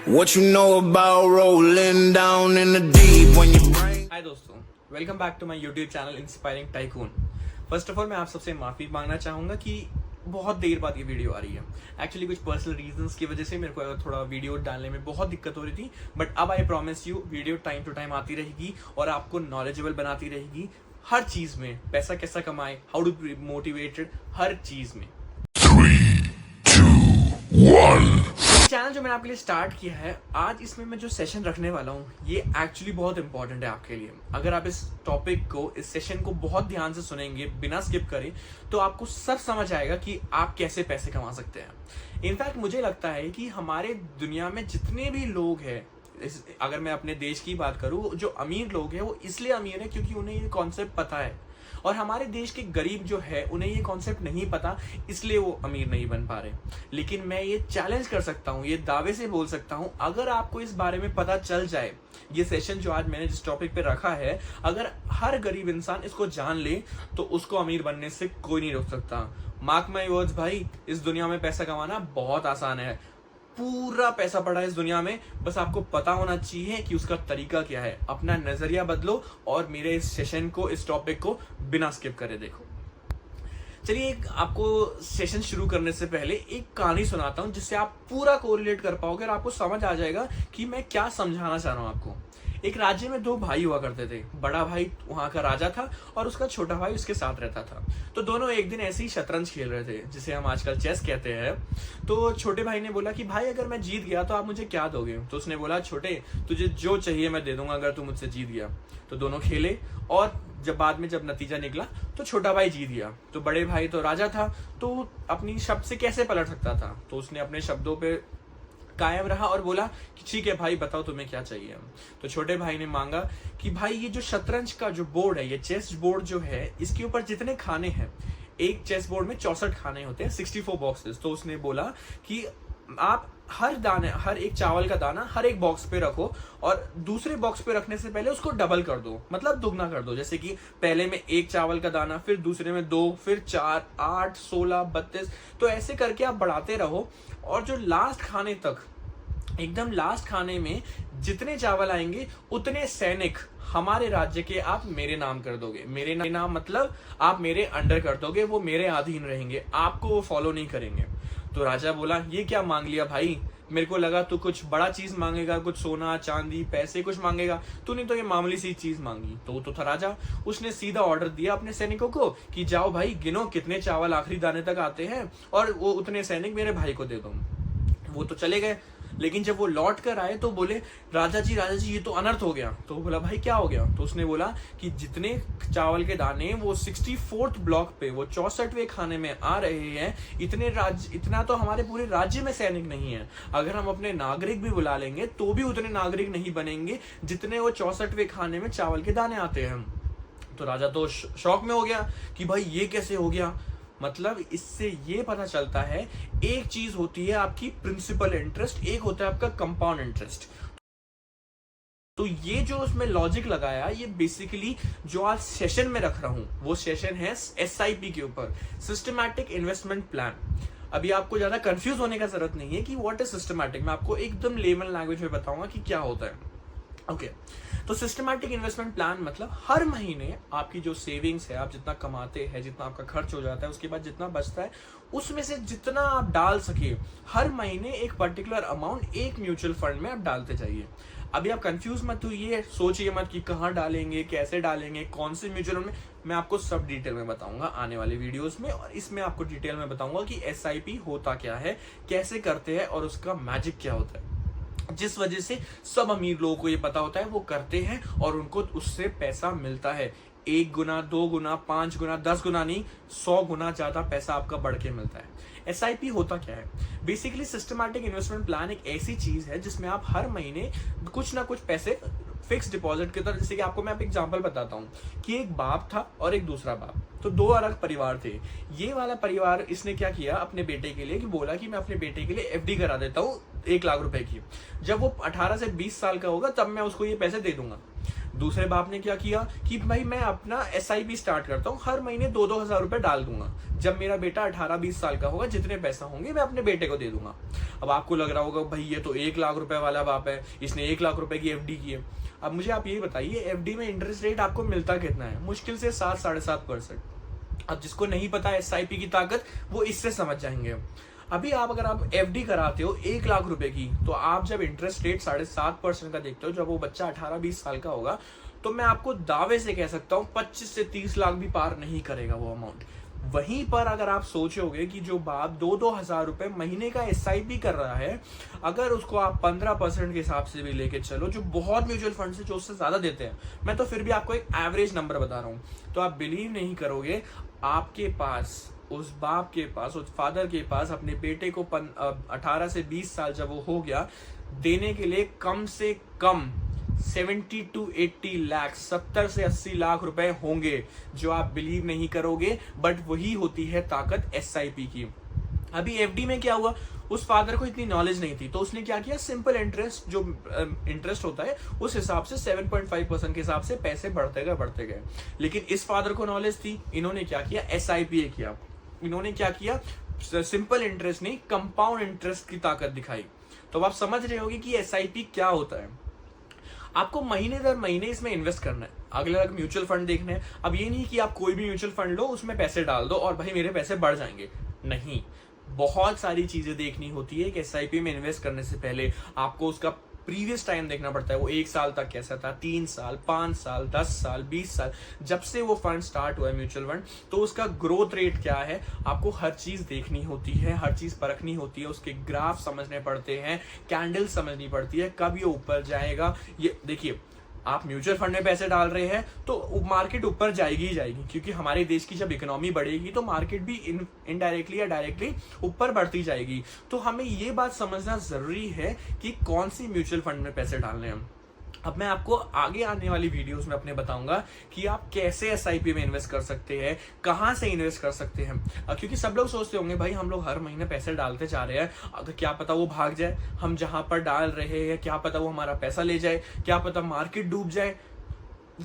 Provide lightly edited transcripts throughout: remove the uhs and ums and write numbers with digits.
What you know about rolling down in the deep when you brain... hi दोस्तों, welcome back to my YouTube channel inspiring tycoon. First of all मैं आप सबसे माफ़ी मांगना चाहूँगा कि बहुत देर बाद ये वीडियो आ रही है। एक्चुअली कुछ पर्सनल रीजंस की वजह से मेरे को थोड़ा वीडियो डालने में बहुत दिक्कत हो रही थी, बट अब I promise you video time to time आती रहेगी और आपको नॉलेजेबल बनाती रहेगी हर चीज़ में। पैसा कैसा कमाए, हाउ टू बी मोटिवेटेड, हर चीज़ में। 3, 2, 1. चैनल जो मैंने आपके लिए स्टार्ट किया है आज, इसमें मैं जो सेशन रखने वाला हूँ ये एक्चुअली बहुत इंपॉर्टेंट है आपके लिए। अगर आप इस टॉपिक को, इस सेशन को बहुत ध्यान से सुनेंगे बिना स्किप करें तो आपको सब समझ आएगा कि आप कैसे पैसे कमा सकते हैं। इनफैक्ट मुझे लगता है कि हमारे दुनिया में जितने भी लोग हैं, अगर मैं अपने देश की बात करूँ, जो अमीर लोग हैं वो इसलिए अमीर है क्योंकि उन्हें ये कॉन्सेप्ट पता है, और हमारे देश के गरीब जो है उन्हें ये कॉन्सेप्ट नहीं पता, इसलिए वो अमीर नहीं बन पा रहे। लेकिन मैं ये चैलेंज कर सकता हूँ, ये दावे से बोल सकता हूँ, अगर आपको इस बारे में पता चल जाए, ये सेशन जो आज मैंने जिस टॉपिक पे रखा है, अगर हर गरीब इंसान इसको जान ले तो उसको अमीर बनने से कोई नहीं रोक सकता। मार्क माय वर्ड्स भाई, इस दुनिया में पैसा कमाना बहुत आसान है। पूरा पैसा पड़ा है इस दुनिया में, बस आपको पता होना चाहिए कि उसका तरीका क्या है। अपना नजरिया बदलो और मेरे इस सेशन को, इस टॉपिक को बिना स्किप करे देखो। चलिए, एक आपको सेशन शुरू करने से पहले एक कहानी सुनाता हूं जिससे आप पूरा कोरिलेट कर पाओगे और आपको समझ आ जाएगा कि मैं क्या समझाना चाह रहा हूं आपको। एक राज्य में दो भाई हुआ करते थे। बड़ा भाई वहां का राजा था और उसका छोटा भाई उसके साथ रहता था। तो दोनों एक दिन ऐसे ही शतरंज खेल रहे थे, जिसे हम आजकल चेस कहते हैं। तो छोटे भाई ने बोला कि भाई अगर मैं जीत गया तो आप मुझे क्या दोगे। तो उसने बोला, छोटे तुझे जो चाहिए मैं दे दूंगा अगर तू मुझसे जीत गया। तो दोनों खेले और जब नतीजा निकला तो छोटा भाई जीत गया। तो बड़े भाई तो राजा था, तो अपनी शब्द से कैसे पलट सकता था। तो उसने अपने शब्दों पे कायम रहा और बोला कि ठीक है भाई, बताओ तुम्हें क्या चाहिए। तो छोटे भाई ने मांगा कि भाई ये जो शतरंज का जो बोर्ड है, ये चेस बोर्ड जो है, इसके ऊपर जितने खाने हैं, एक चेस बोर्ड में 64 खाने होते हैं, 64 बॉक्सेस। तो उसने बोला कि आप हर एक चावल का दाना हर एक बॉक्स पे रखो और दूसरे बॉक्स पे रखने से पहले उसको डबल कर दो, मतलब दुगना कर दो। जैसे कि पहले में एक चावल का दाना, फिर दूसरे में 2, फिर 4, 8, 16, 32, तो ऐसे करके आप बढ़ाते रहो। और जो लास्ट खाने तक, एकदम लास्ट खाने में जितने चावल आएंगे उतने सैनिक हमारे राज्य के आप मेरे नाम कर दोगे। मेरे नाम मतलब आप मेरे अंडर कर दोगे, वो मेरे अधीन रहेंगे, आपको वो फॉलो नहीं करेंगे। तो राजा बोला, ये क्या मांग लिया भाई, मेरे को लगा तू कुछ बड़ा चीज मांगेगा, कुछ सोना चांदी पैसे कुछ मांगेगा, तूने तो ये मामूली सी चीज मांगी। तो था राजा, उसने सीधा ऑर्डर दिया अपने सैनिकों को कि जाओ भाई, गिनो कितने चावल आखिरी दाने तक आते हैं और वो उतने सैनिक मेरे भाई को दे दो। वो तो चले गए, लेकिन जब वो लौट कर आए तो बोले, राजा जी ये तो अनर्थ हो गया। तो बोला, भाई क्या हो गया। तो उसने बोला कि जितने चावल के दाने वो 64th ब्लॉक पे, वो 64वें खाने में आ रहे हैं, इतना तो हमारे पूरे राज्य में सैनिक नहीं है। अगर हम अपने नागरिक भी बुला लेंगे तो भी उतने नागरिक नहीं बनेंगे जितने वो 64वें खाने में चावल के दाने आते हैं। तो राजा तो शौक में हो गया कि भाई ये कैसे हो गया। मतलब इससे ये पता चलता है, एक चीज होती है आपकी प्रिंसिपल इंटरेस्ट, एक होता है आपका कंपाउंड इंटरेस्ट। तो ये जो उसमें लॉजिक लगाया, ये बेसिकली जो आज सेशन में रख रहा हूं वो सेशन है SIP के ऊपर, सिस्टमैटिक इन्वेस्टमेंट प्लान। अभी आपको ज्यादा कंफ्यूज होने का जरूरत नहीं है कि व्हाट इज सिस्टमैटिक, मैं आपको एकदम लेमन लैंग्वेज में बताऊंगा कि क्या होता है। ओके, तो सिस्टमैटिक इन्वेस्टमेंट प्लान मतलब हर महीने आपकी जो सेविंग्स है, आप जितना कमाते हैं, जितना आपका खर्च हो जाता है, उसके बाद जितना बचता है उसमें से जितना आप डाल सके, हर महीने एक पर्टिकुलर अमाउंट एक म्यूचुअल फंड में आप डालते जाइए। अभी आप कंफ्यूज मत होइए, सोचिए मत कि कहाँ डालेंगे, कैसे डालेंगे, कौन से म्यूचुअल फंड में। मैं आपको सब डिटेल में बताऊंगा आने वाले वीडियोस में, और इसमें आपको डिटेल में बताऊंगा कि SIP होता क्या है, कैसे करते हैं और उसका मैजिक क्या होता है। जिस वजह से सब अमीर लोगों को ये पता होता है, वो करते हैं और उनको उससे पैसा मिलता है। 1 गुना, 2 गुना, 5 गुना, 10 गुना नहीं, 100 गुना ज्यादा पैसा आपका बढ़ के मिलता है। SIP होता क्या है? बेसिकली सिस्टमैटिक इन्वेस्टमेंट प्लान एक ऐसी चीज है जिसमें आप हर महीने कुछ ना कुछ पैसे फिक्स डिपॉजिट की तरह, जैसे कि आपको मैं एग्जांपल बताता हूँ कि एक बाप था और एक दूसरा बाप, तो दो अलग परिवार थे। ये वाला परिवार, इसने क्या किया अपने बेटे के लिए कि बोला कि मैं अपने बेटे के लिए FD करा देता हूँ 1 लाख रुपए की। जब वो 18 से 20 साल का होगा तब मैं उसको ये पैसे दे दूंगा। दूसरे बाप ने क्या किया कि भाई मैं अपना SIP स्टार्ट करता हूँ, हर महीने 2-2 हज़ार रुपए डाल दूंगा, जब मेरा बेटा 18-20 साल का होगा जितने पैसा होंगे मैं अपने बेटे को दे दूंगा। अब आपको लग रहा होगा भाई ये तो 1 लाख रुपए वाला बाप है, इसने 1 लाख रुपए की FD की है। अब मुझे आप ये बताइए FD में इंटरेस्ट रेट आपको मिलता कितना है? मुश्किल से 7-7.5%। अब जिसको नहीं पता SIP की ताकत, वो इससे समझ जाएंगे। अभी अगर आप FD कराते हो 1 लाख रुपए की, तो आप जब इंटरेस्ट रेट 7.5% का देखते हो, जब वो बच्चा 18-20 साल का होगा, तो मैं आपको दावे से कह सकता हूँ 25 से 30 लाख भी पार नहीं करेगा वो अमाउंट। वहीं पर अगर आप सोचोगे कि जो बाप 2-2 हज़ार रुपए महीने का SIP कर रहा है, अगर उसको आप 15% के हिसाब से भी लेके चलो, जो बहुत म्यूचुअल फंड से जो उससे ज्यादा देते हैं, मैं तो फिर भी आपको एक एवरेज नंबर बता रहा हूँ, तो आप बिलीव नहीं करोगे, आपके पास, उस बाप के पास, उस फादर के पास अपने बेटे को 18 से 20 साल जब वो हो गया, देने के लिए कम से कम 70 to 80 लाख, 70 से 80 लाख रुपए होंगे, जो आप बिलीव नहीं करोगे, बट वही होती है ताकत SIP की। अभी FD में क्या हुआ, उस फादर को इतनी नॉलेज नहीं थी, तो उसने क्या किया, सिंपल इंटरेस्ट, जो इंटरेस्ट होता है उस हिसाब से 7.5% के हिसाब से पैसे बढ़ते गए। लेकिन इस फादर को नॉलेज थी, इन्होंने क्या किया, SIP किया। इन्होंने क्या किया, सिंपल इंटरेस्ट नहीं, कंपाउंड इंटरेस्ट की ताकत दिखाई। तो आप समझ रहे होगे कि SIP क्या होता है। आपको महीने दर महीने इसमें इन्वेस्ट करना है, अलग म्यूचुअल फंड देखने हैं। अब ये नहीं कि आप कोई भी म्यूचुअल फंड लो, उसमें पैसे डाल दो और भाई मेरे पैसे बढ़ जाएंगे, नहीं। बहुत सारी चीजें देखनी होती है कि SIP में इन्वेस्ट करने से पहले आपको उसका प्रीवियस टाइम देखना पड़ता है, वो 1 साल तक कैसा था, 3 साल, 5 साल, 10 साल, 20 साल, जब से वो फंड स्टार्ट हुआ है म्यूचुअल फंड, तो उसका ग्रोथ रेट क्या है, आपको हर चीज देखनी होती है, हर चीज परखनी होती है, उसके ग्राफ समझने पड़ते हैं, कैंडल समझनी पड़ती है, कब ये ऊपर जाएगा। ये देखिए, आप म्यूचुअल फंड में पैसे डाल रहे हैं तो मार्केट ऊपर जाएगी ही जाएगी, क्योंकि हमारे देश की जब इकोनॉमी बढ़ेगी तो मार्केट भी इनडायरेक्टली या डायरेक्टली ऊपर बढ़ती जाएगी। तो हमें ये बात समझना जरूरी है कि कौन सी म्यूचुअल फंड में पैसे डालने हैं। अब मैं आपको आगे आने वाली वीडियोस में अपने बताऊंगा कि आप कैसे SIP में इन्वेस्ट कर सकते हैं, कहां से इन्वेस्ट कर सकते हैं, क्योंकि सब लोग सोचते होंगे भाई हम लोग हर महीने पैसे डालते जा रहे हैं, अगर क्या पता वो भाग जाए, हम जहां पर डाल रहे हैं क्या पता वो हमारा पैसा ले जाए, क्या पता मार्केट डूब जाए।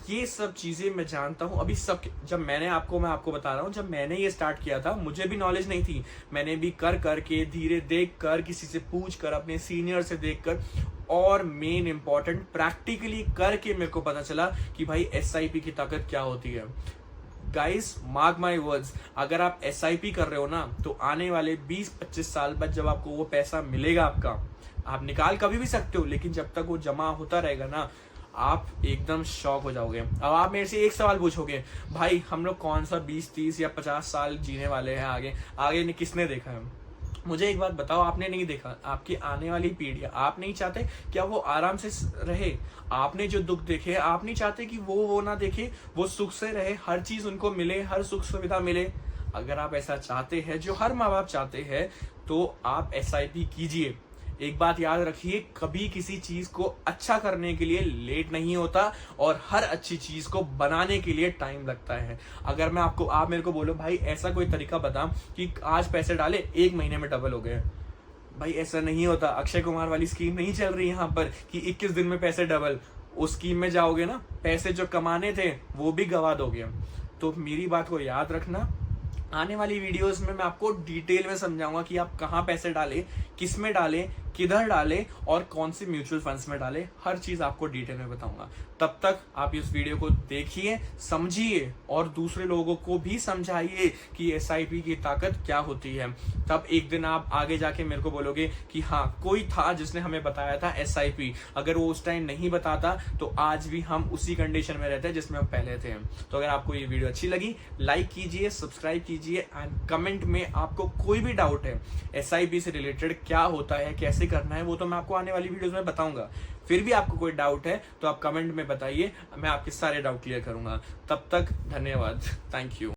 ये सब चीजें मैं जानता हूँ। अभी सब जब मैं आपको बता रहा हूँ, जब मैंने ये स्टार्ट किया था मुझे भी नॉलेज नहीं थी, मैंने भी कर के, धीरे देख कर, किसी से पूछ कर, अपने सीनियर से देख कर, और मेन इंपॉर्टेंट प्रैक्टिकली करके मेरे को पता चला कि भाई SIP की ताकत क्या होती है। गाइस मार्क माई वर्ड्स, अगर आप SIP कर रहे हो ना, तो आने वाले 20-25 साल बाद जब आपको वो पैसा मिलेगा आपका, आप निकाल कभी भी सकते हो, लेकिन जब तक वो जमा होता रहेगा ना, आप एकदम शॉक हो जाओगे। अब आप मेरे से एक सवाल पूछोगे, भाई हम लोग कौन सा 20-30 या 50 साल जीने वाले हैं, आगे किसने देखा है? मुझे एक बात बताओ, आपने नहीं देखा, आपकी आने वाली पीढ़ी, आप नहीं चाहते क्या वो आराम से रहे? आपने जो दुख देखे, आप नहीं चाहते कि वो ना देखे, वो सुख से रहे, हर चीज उनको मिले, हर सुख सुविधा मिले। अगर आप ऐसा चाहते हैं, जो हर माँ बाप चाहते हैं, तो आप SIP कीजिए। एक बात याद रखिए, कभी किसी चीज को अच्छा करने के लिए लेट नहीं होता, और हर अच्छी चीज को बनाने के लिए टाइम लगता है। अगर आप मेरे को बोलो भाई ऐसा कोई तरीका बता कि आज पैसे डाले 1 महीने में डबल हो गए, भाई ऐसा नहीं होता। अक्षय कुमार वाली स्कीम नहीं चल रही यहाँ पर कि 21 दिन में पैसे डबल। उस स्कीम में जाओगे ना, पैसे जो कमाने थे वो भी गवा दोगे। तो मेरी बात को याद रखना, आने वाली वीडियोस में मैं आपको डिटेल में समझाऊंगा कि आप कहाँ पैसे डालें, किस में डालें, किधर डालें और कौन से म्यूचुअल फंड्स में डालें, हर चीज आपको डिटेल में बताऊंगा। तब तक आप इस वीडियो को देखिए, समझिए और दूसरे लोगों को भी समझाइए कि SIP की ताकत क्या होती है। तब एक दिन आप आगे जाके मेरे को बोलोगे कि हाँ कोई था जिसने हमें बताया था SIP। अगर वो उस टाइम नहीं बताता तो आज भी हम उसी कंडीशन में रहते हैं जिसमें हम पहले थे। तो अगर आपको ये वीडियो अच्छी लगी, लाइक कीजिए, सब्सक्राइब कीजिए एंड कमेंट में आपको कोई भी डाउट है SIP से रिलेटेड, क्या होता है, कैसे करना है, वो तो मैं आपको आने वाली वीडियोस में बताऊंगा। फिर भी आपको कोई डाउट है तो आप कमेंट में बताइए, मैं आपके सारे डाउट क्लियर करूंगा। तब तक धन्यवाद, थैंक यू।